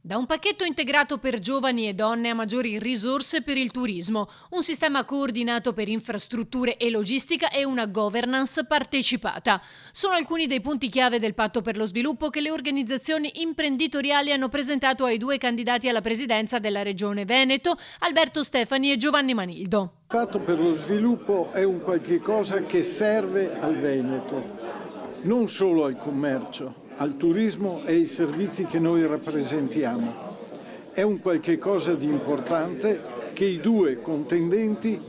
Da un pacchetto integrato per giovani e donne a maggiori risorse per il turismo, un sistema coordinato per infrastrutture e logistica e una governance partecipata. Sono alcuni dei punti chiave del Patto per lo sviluppo che le organizzazioni imprenditoriali hanno presentato ai due candidati alla presidenza della Regione Veneto, Alberto Stefani e Giovanni Manildo. Il Patto per lo sviluppo è un qualche cosa che serve al Veneto, non solo al commercio, al turismo e ai servizi che noi rappresentiamo. È un qualche cosa di importante che i due contendenti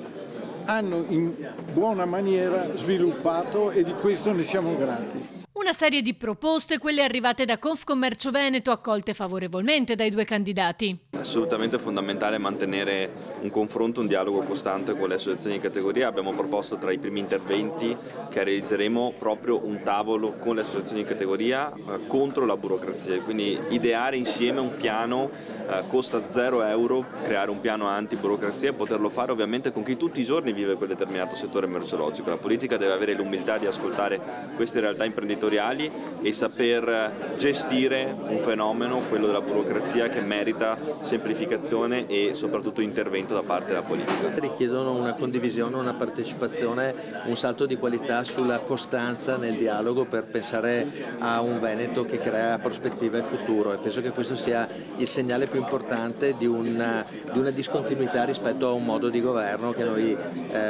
hanno in buona maniera sviluppato e di questo ne siamo grati. Una serie di proposte, quelle arrivate da Confcommercio Veneto, accolte favorevolmente dai due candidati. Assolutamente fondamentale mantenere un confronto, un dialogo costante con le associazioni di categoria. Abbiamo proposto tra i primi interventi che realizzeremo proprio un tavolo con le associazioni di categoria contro la burocrazia, quindi ideare insieme un piano, costa €0, creare un piano anti-burocrazia e poterlo fare ovviamente con chi tutti i giorni vive quel determinato settore merceologico. La politica deve avere l'umiltà di ascoltare queste realtà imprenditoriali e saper gestire un fenomeno, quello della burocrazia, che merita semplificazione e soprattutto intervento da parte della politica. Richiedono una condivisione, una partecipazione, un salto di qualità sulla costanza nel dialogo per pensare a un Veneto che crea prospettiva e futuro, e penso che questo sia il segnale più importante di una discontinuità rispetto a un modo di governo che noi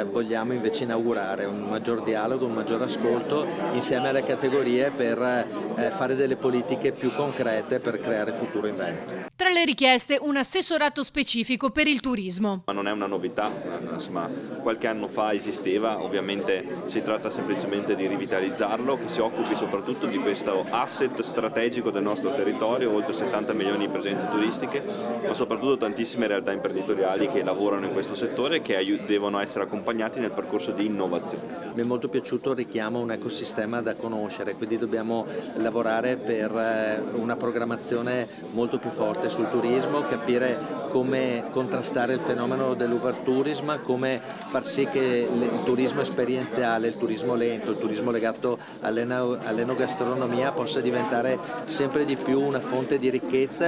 vogliamo invece inaugurare, un maggior dialogo, un maggior ascolto insieme alle categorie per fare delle politiche più concrete per creare futuro in Veneto. Tra le richieste, un assessorato specifico per il turismo. Ma non è una novità, insomma, qualche anno fa esisteva, ovviamente si tratta semplicemente di rivitalizzarlo, che si occupi soprattutto di questo asset strategico del nostro territorio, oltre 70 milioni di presenze turistiche, ma soprattutto tantissime realtà imprenditoriali che lavorano in questo settore e che devono essere accompagnati nel percorso di innovazione. Mi è molto piaciuto il richiamo a un ecosistema da conoscere, quindi dobbiamo lavorare per una programmazione molto più forte sul turismo, capire come contrastare il fenomeno dell'overtourism, come far sì che il turismo esperienziale, il turismo lento, il turismo legato all'enogastronomia possa diventare sempre di più una fonte di ricchezza.